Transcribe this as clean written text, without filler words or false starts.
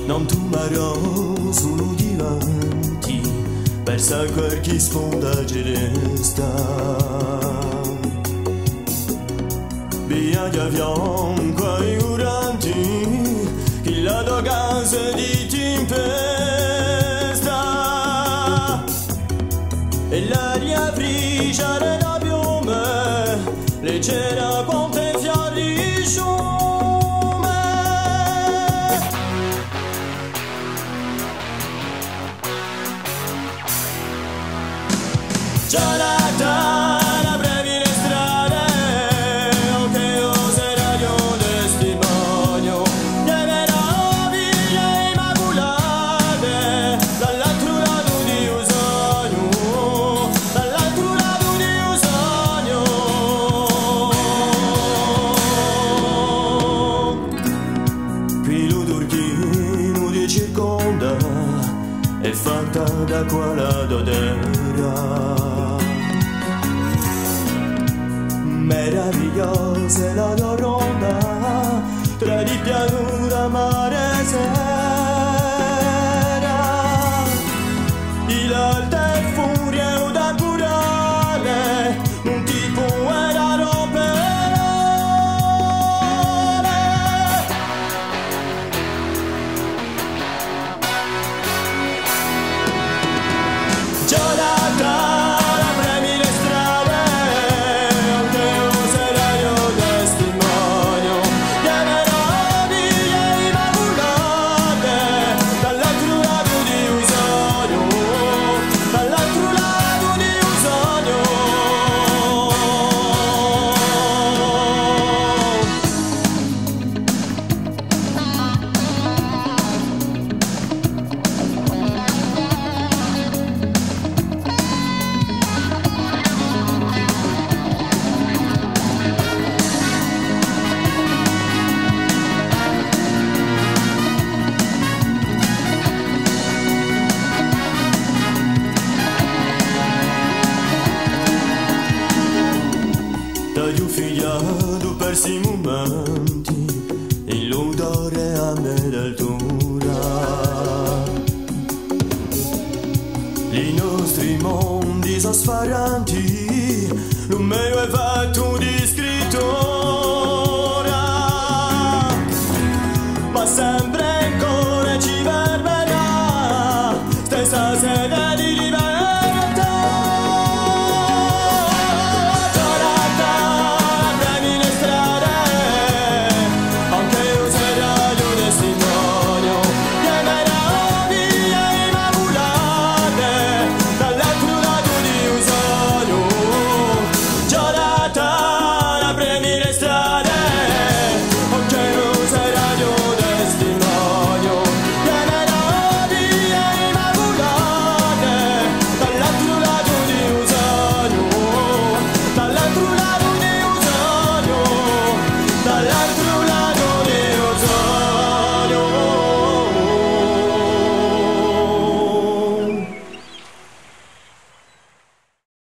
non tu marò solo divanti verso quel che sfonda ci resta. Via di avion quei uranti che la tua casa di tempesta e l'aria frigia della piume leggera quanto i fiori sciume. Giornata brevi le strade, che oserà di un testimonio di meraviglie immacolate dall'altro lato di un sogno, dall'altro lato di un sogno. Qui lo turchino di circonda è fatta da quella dodera. Meravigliosa è la tua ronda tra di pianura, mare e sera. L'alta e furia o da curare non ti può era rompere. Giornata io figliato per si momenti in l'odore a me d'altura. I nostri mondi sono sfaranti, non me lo hai fatto discreto.